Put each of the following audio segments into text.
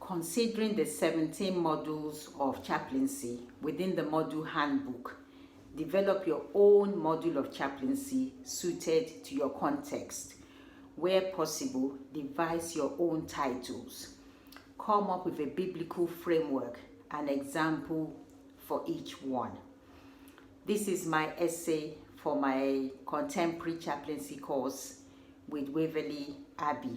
Considering the 17 modules of chaplaincy within the module handbook, develop your own module of chaplaincy suited to your context. Where possible, devise your own titles. Come up with a biblical framework and example for each one. This is my essay for my contemporary chaplaincy course with Waverley Abbey.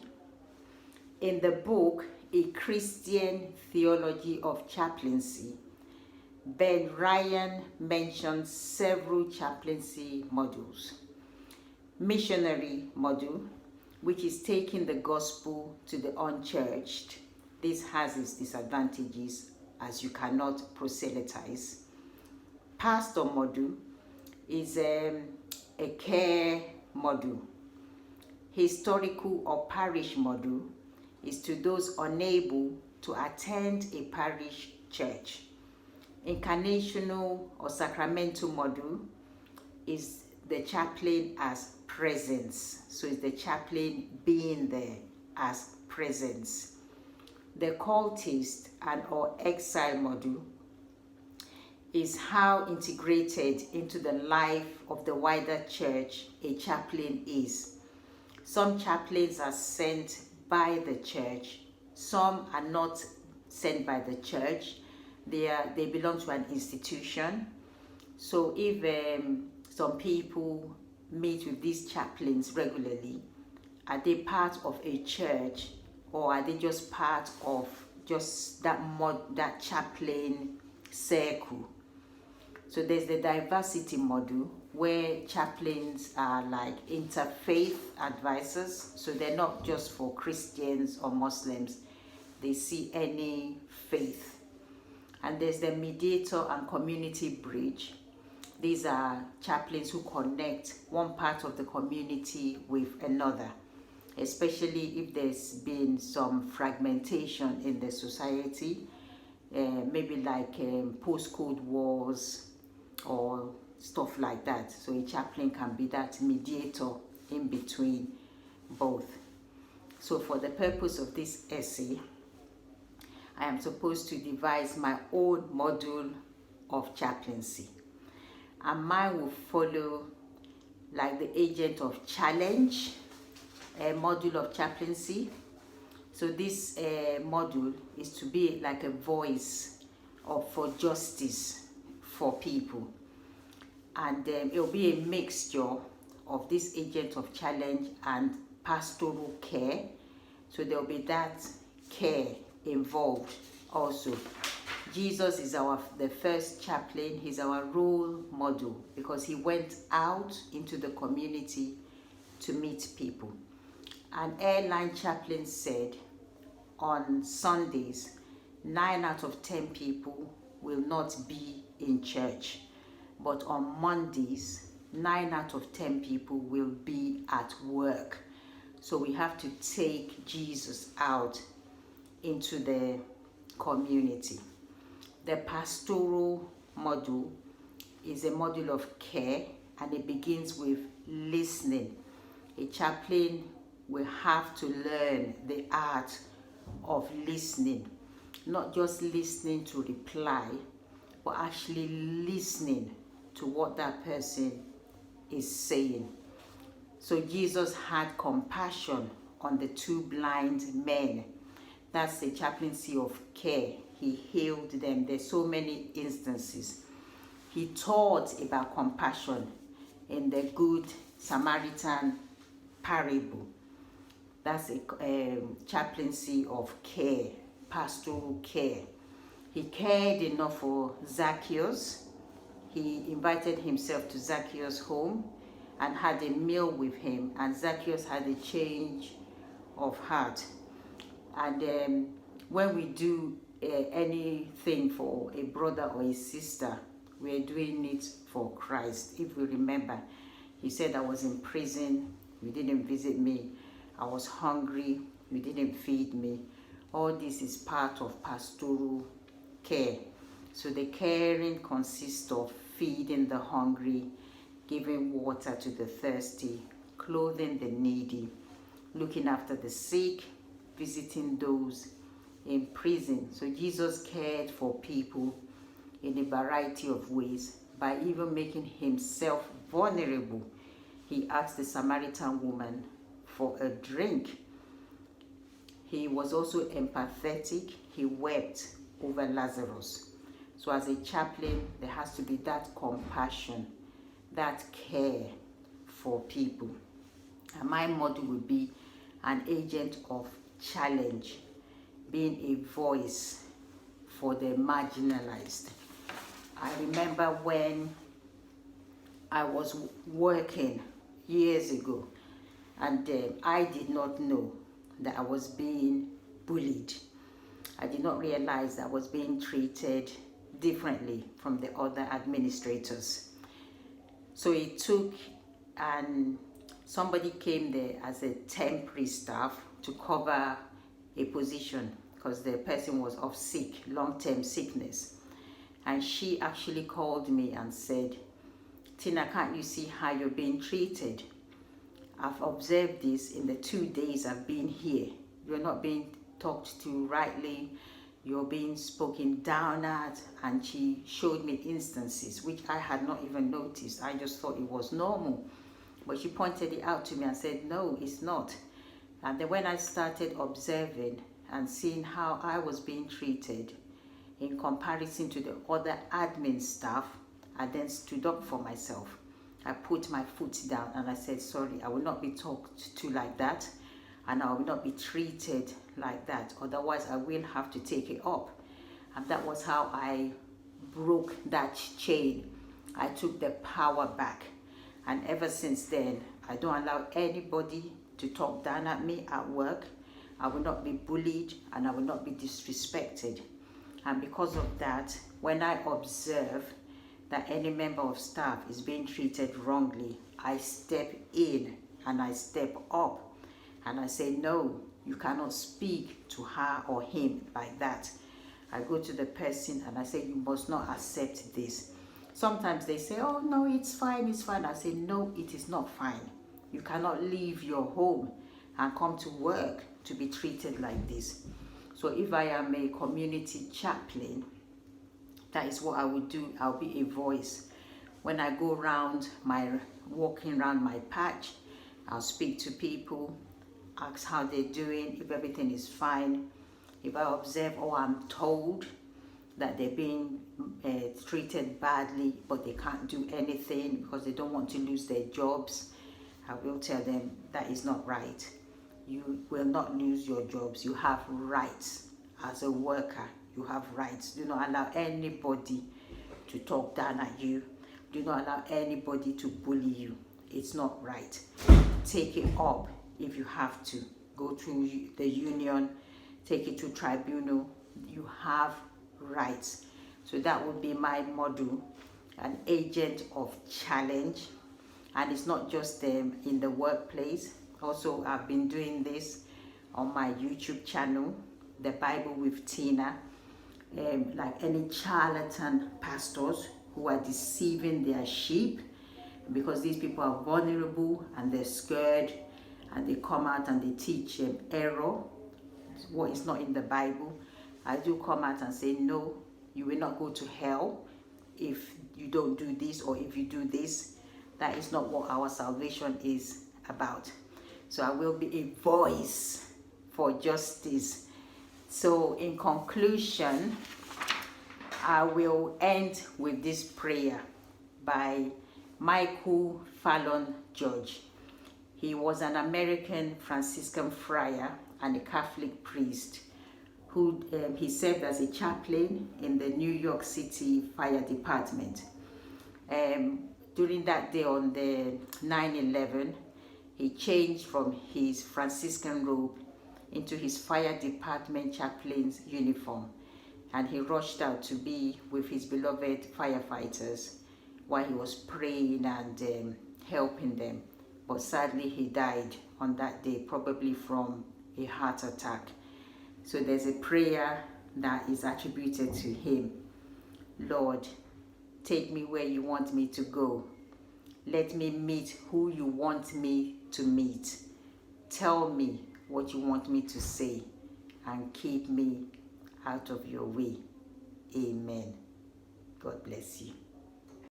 In the book, A Christian Theology of Chaplaincy, Ben Ryan mentions several chaplaincy modules. Missionary module, which is taking the gospel to the unchurched. This has its disadvantages as you cannot proselytize. Pastor module is a care module. Historical or parish module is to those unable to attend a parish church. Incarnational or sacramental module is the chaplain as presence. So it's the chaplain being there as presence. The cultist and or exile module is how integrated into the life of the wider church a chaplain is. Some chaplains are sent by the church, some are not sent by the church. They belong to an institution. So if some people meet with these chaplains regularly, are they part of a church, or are they just part of just that chaplain circle? So there's the diversity module, where chaplains are like interfaith advisors. So they're not just for Christians or Muslims, they see any faith. And there's the mediator and community bridge. These are chaplains who connect one part of the community with another, especially if there's been some fragmentation in the society, maybe like post-Cold Wars or stuff like that. So a chaplain can be that mediator in between both. So for the purpose of this essay, I am supposed to devise my own module of chaplaincy. And mine will follow like the agent of challenge, a module of chaplaincy. So this module is to be like a voice for justice for people. And it will be a mixture of this agent of challenge and pastoral care. So there will be that care involved also. Jesus is the first chaplain. He's our role model because he went out into the community to meet people. An airline chaplain said on Sundays, 9 out of 10 people will not be in church. But on Mondays, 9 out of 10 people will be at work. So we have to take Jesus out into the community. The pastoral module is a module of care, and it begins with listening. A chaplain will have to learn the art of listening, not just listening to reply, but actually listening to what that person is saying. So Jesus had compassion on the 2 blind men. That's the chaplaincy of care. He healed them. There's so many instances. He taught about compassion in the Good Samaritan parable. That's a chaplaincy of care, pastoral care. He cared enough for Zacchaeus. He invited himself to Zacchaeus' home and had a meal with him, and Zacchaeus had a change of heart. And when we do anything for a brother or a sister, we are doing it for Christ. If we remember, he said, I was in prison, you didn't visit me. I was hungry, you didn't feed me. All this is part of pastoral care. So the caring consists of feeding the hungry, giving water to the thirsty, clothing the needy, looking after the sick, visiting those in prison. So Jesus cared for people in a variety of ways by even making himself vulnerable. He asked the Samaritan woman for a drink. He was also empathetic. He wept over Lazarus. So as a chaplain, there has to be that compassion, that care for people. And my model would be an agent of challenge, being a voice for the marginalized. I remember when I was working years ago, and I did not know that I was being bullied. I did not realize that I was being treated differently from the other administrators. So it took, and somebody came there as a temporary staff to cover a position because the person was off sick, long-term sickness. And she actually called me and said, Tina, can't you see how you're being treated? I've observed this in the 2 days I've been here. You're not being talked to rightly. You're being spoken down at. And she showed me instances which I had not even noticed. I just thought it was normal. But she pointed it out to me and said, no, it's not. And then when I started observing and seeing how I was being treated in comparison to the other admin staff, I then stood up for myself. I put my foot down and I said, sorry, I will not be talked to like that, and I will not be treated like that. Otherwise, I will have to take it up. And that was how I broke that chain. I took the power back. And ever since then, I don't allow anybody to talk down at me at work. I will not be bullied and I will not be disrespected. And because of that, when I observe that any member of staff is being treated wrongly, I step in and I step up and I say, no, you cannot speak to her or him like that. I go to the person and I say, you must not accept this. Sometimes they say, oh no, it's fine, it's fine. I say, no, it is not fine. You cannot leave your home and come to work to be treated like this. So if I am a community chaplain, that is what I would do. I'll be a voice. When I go around walking around my patch, I'll speak to people, ask how they're doing, if everything is fine. If I observe or I'm told that they're being treated badly, but they can't do anything because they don't want to lose their jobs, I will tell them that is not right. You will not lose your jobs. You have rights as a worker. You have rights. Do not allow anybody to talk down at you. Do not allow anybody to bully you. It's not right. Take it up if you have to. Go to the union, take it to tribunal. You have rights. So that would be my model, an agent of challenge. And it's not just in the workplace. Also, I've been doing this on my YouTube channel, The Bible with Tina. Like any charlatan pastors who are deceiving their sheep, because these people are vulnerable and they're scared and they come out and they teach error, what is not in the Bible. I do come out and say, no, you will not go to hell if you don't do this or if you do this. That is not what our salvation is about. So I will be a voice for justice. So in conclusion, I will end with this prayer by Michael Fallon George. He was an American Franciscan friar and a Catholic priest who he served as a chaplain in the New York City Fire Department. During that day on the 9/11, he changed from his Franciscan robe into his fire department chaplain's uniform, and he rushed out to be with his beloved firefighters while he was praying and helping them. But sadly, he died on that day, probably from a heart attack. So there's a prayer that is attributed to him. Lord, take me where you want me to go. Let me meet who you want me to meet. Tell me what you want me to say. and keep me out of your way. Amen. God bless you.